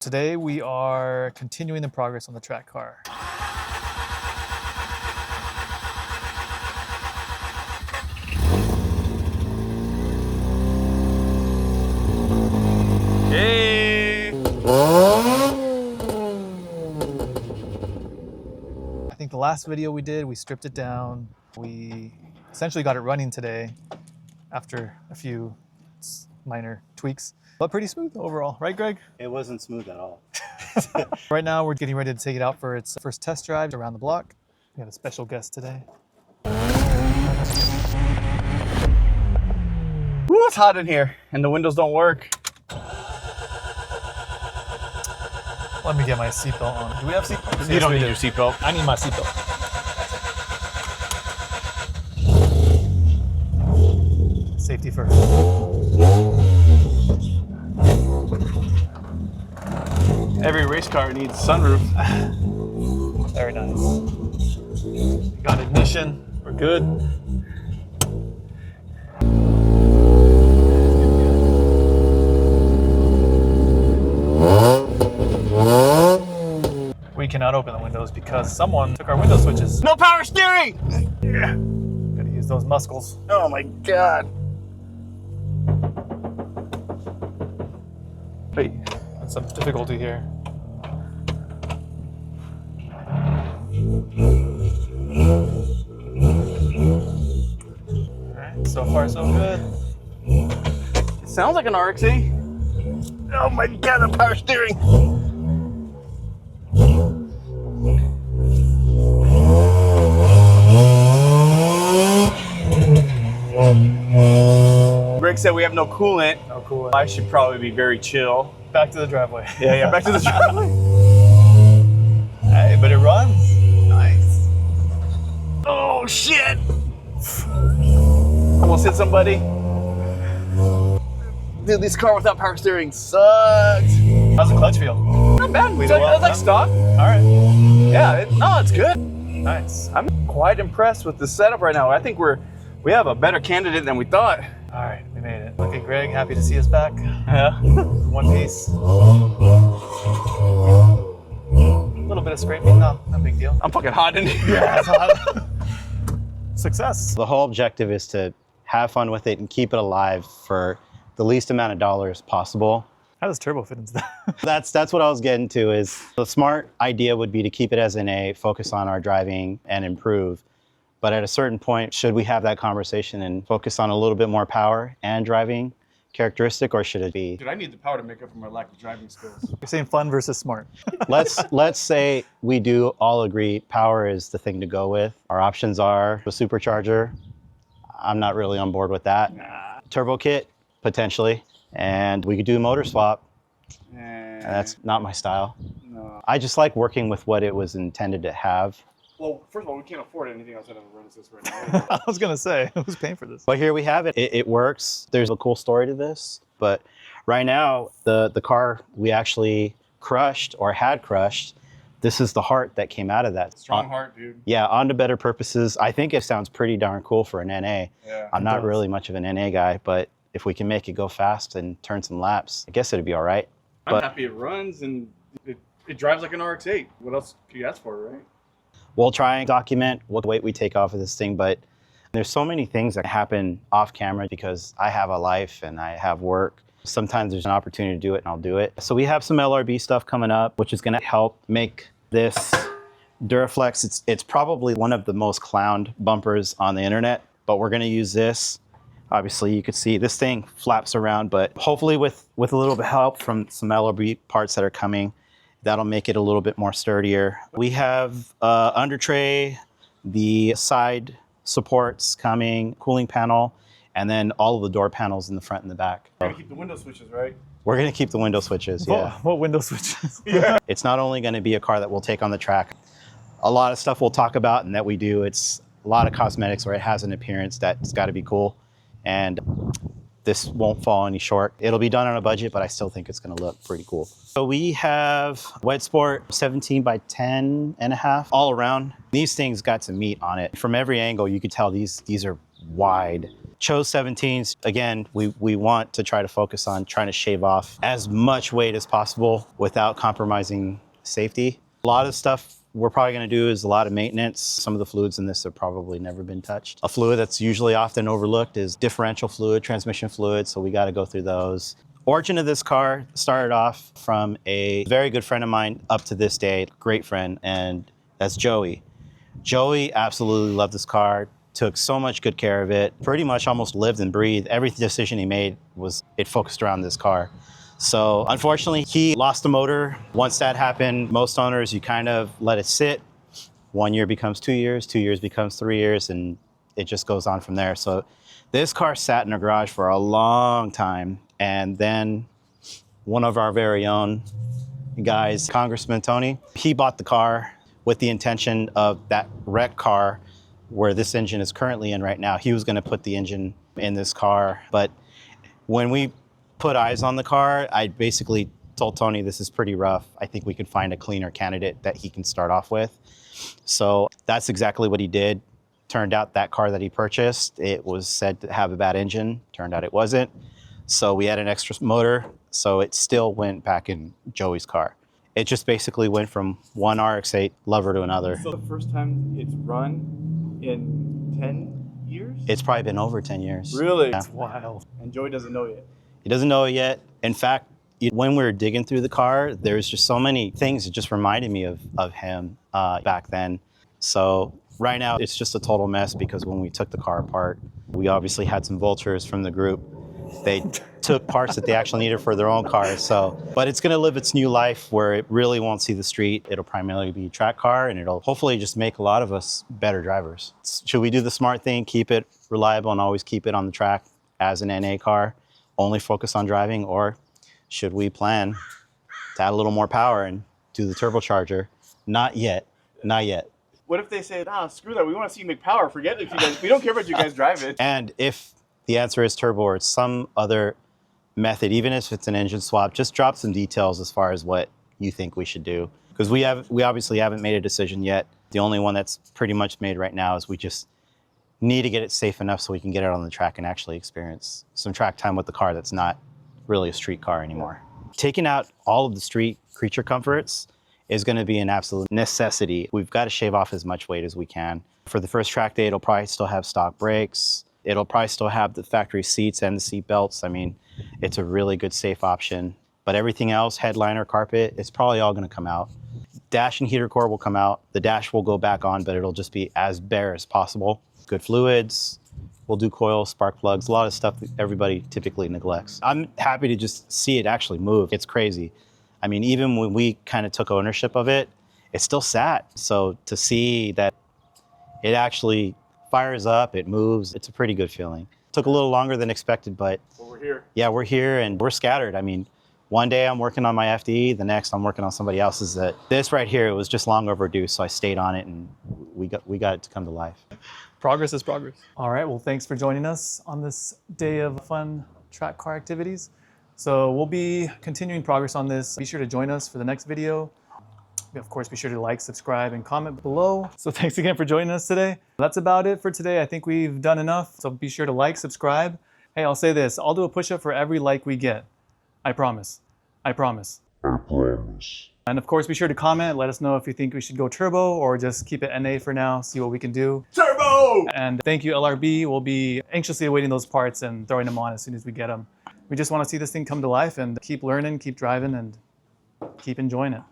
Today we are continuing the progress on the track car. Hey! I think the last video we did, we stripped it down. We essentially got it running today after a few minor tweaks, but pretty smooth overall, right, Greg? It wasn't smooth at all. Right now, we're getting ready to take it out for its first test drive around the block. We have a special guest today. Ooh, it's hot in here, and the windows don't work. Let me get my seatbelt on. Do we have seatbelts? You don't need your seatbelt. I need my seatbelt. Safety first. Every race car needs a sunroof. Very nice. Got ignition. We're good. We cannot open the windows because someone took our window switches. No power steering! Yeah. Gotta use those muscles. Oh my God. Wait. That's some difficulty here. Alright, so far so good. It sounds like an RX-8. Oh my God, the power steering! Greg said we have no coolant. Oh, cool. I should probably be very chill. Back to the driveway. Yeah, back to the driveway. Hey, but it runs. Nice. Oh shit! Almost hit somebody. Dude, this car without power steering sucks. How's the clutch feel? Not bad. It's well, like stock. All right. Yeah, no, it's good. Nice. I'm quite impressed with the setup right now. I think we have a better candidate than we thought. All right, we made it. Okay, Greg, happy to see us back. Yeah. One piece. A little bit of scraping, no big deal. I'm fucking hot in here. Yeah, it's hot. Success. The whole objective is to have fun with it and keep it alive for the least amount of dollars possible. How does turbo fit into that? That's what I was getting to. Is the smart idea would be to keep it as an A, focus on our driving and improve. But at a certain point, should we have that conversation and focus on a little bit more power and driving characteristic, or should it be? Dude, I need the power to make up for my lack of driving skills. You're saying fun versus smart. Let's say we do all agree power is the thing to go with. Our options are a supercharger. I'm not really on board with that. Nah. Turbo kit, potentially. And we could do a motor swap. And That's not my style. no. I just like working with what it was intended to have. Well, first of all, we can't afford anything outside of a Renaissance right now. I was gonna say, who's paying for this? But here we have it. It works. There's a cool story to this. But right now, the car we actually crushed or had crushed, this is the heart that came out of that. Strong heart, dude. Yeah, on to better purposes. I think it sounds pretty darn cool for an NA. Yeah. I'm not really much of an NA guy, but if we can make it go fast and turn some laps, I guess it'd be all right. I'm But happy it runs and it drives like an RX-8. What else could you ask for, right? we'll try and document what weight we take off of this thing, but there's so many things that happen off camera because I have a life and I have work. Sometimes there's an opportunity to do it and I'll do it. So we have some LRB stuff coming up, which is gonna help make this Duraflex. It's probably one of the most clowned bumpers on the internet, but we're gonna use this. Obviously you could see this thing flaps around, but hopefully with a little bit of help from some LRB parts that are coming, that'll make it a little bit more sturdier. We have under tray, the side supports coming, cooling panel, and then all of the door panels in the front and the back. We're gonna keep the window switches, right? We're gonna keep the window switches, yeah. What window switches? Yeah. It's not only gonna be a car that we'll take on the track. A lot of stuff we'll talk about and that we do, it's a lot of cosmetics where it has an appearance that's gotta be cool. And this won't fall any short. It'll be done on a budget, but I still think it's gonna look pretty cool. So we have Wet Sport 17 by 10 and a half all around. These things got some meat on it. From every angle, you could tell these are wide. chose 17s. Again, we want to try to focus on trying to shave off as much weight as possible without compromising safety. A lot of stuff we're probably going to do is a lot of maintenance. Some of the fluids in this have probably never been touched. A fluid that's usually often overlooked is differential fluid, transmission fluid, so we got to go through those. Origin of this car started off from a very good friend of mine up to this day, great friend, and that's Joey. Joey absolutely loved this car, took so much good care of it, pretty much almost lived and breathed. Every decision he made it focused around this car. So unfortunately, he lost the motor. Once that happened, most owners, you kind of let it sit. 1 year becomes 2 years, 2 years becomes 3 years, and it just goes on from there. So this car sat in a garage for a long time. And then one of our very own guys, Congressman Tony, he bought the car with the intention of that wrecked car where this engine is currently in right now. He was gonna put the engine in this car. But when we put eyes on the car, I basically told Tony, this is pretty rough. I think we could find a cleaner candidate that he can start off with. So that's exactly what he did. Turned out that car that he purchased, it was said to have a bad engine. Turned out it wasn't. So we had an extra motor, so it still went back in Joey's car. It just basically went from one RX-8 lover to another. So the first time it's run in 10 years? It's probably been over 10 years. Really? Yeah. It's wild. And Joey doesn't know yet. He doesn't know it yet. In fact, when we were digging through the car, there's just so many things that just reminded me of him back then. So right now, it's just a total mess because when we took the car apart, we obviously had some vultures from the group. They took parts that they actually needed for their own cars. But it's going to live its new life where it really won't see the street. It'll primarily be a track car, and it'll hopefully just make a lot of us better drivers. Should we do the smart thing, keep it reliable, and always keep it on the track as an NA car, only focus on driving, or should we plan to add a little more power and do the turbocharger? Not yet. Not yet. What if they say, nah, screw that, we want to see you make power, forget it if you guys, we don't care about you guys drive it. And if the answer is turbo or it's some other method, even if it's an engine swap, just drop some details as far as what you think we should do. Because we obviously haven't made a decision yet. The only one that's pretty much made right now is we just need to get it safe enough so we can get it on the track and actually experience some track time with the car that's not really a street car anymore. Taking out all of the street creature comforts is going to be an absolute necessity. We've got to shave off as much weight as we can. For the first track day, it'll probably still have stock brakes. It'll probably still have the factory seats and the seat belts. I mean, it's a really good safe option. But everything else, headliner, carpet, it's probably all going to come out. Dash and heater core will come out. The dash will go back on, but it'll just be as bare as possible. Good fluids. We'll do coils, spark plugs, a lot of stuff that everybody typically neglects. I'm happy to just see it actually move. It's crazy. I mean, even when we kind of took ownership of it, it still sat. So to see that it actually fires up, it moves, it's a pretty good feeling. Took a little longer than expected, but Well, we're here. yeah, we're here and we're scattered. I mean, one day I'm working on my FDE, the next I'm working on somebody else's. This right here, it was just long overdue, so I stayed on it and we got it to come to life. Progress is progress. All right, well, thanks for joining us on this day of fun track car activities. So we'll be continuing progress on this. Be sure to join us for the next video. Of course, be sure to like, subscribe, and comment below. So thanks again for joining us today. That's about it for today. I think we've done enough. So be sure to like, subscribe. Hey, I'll say this. I'll do a push-up for every like we get. I promise. I promise. I promise. And of course, be sure to comment. Let us know if you think we should go turbo or just keep it NA for now, see what we can do. Turbo! And thank you, LRB. We'll be anxiously awaiting those parts and throwing them on as soon as we get them. We just want to see this thing come to life and keep learning, keep driving, and keep enjoying it.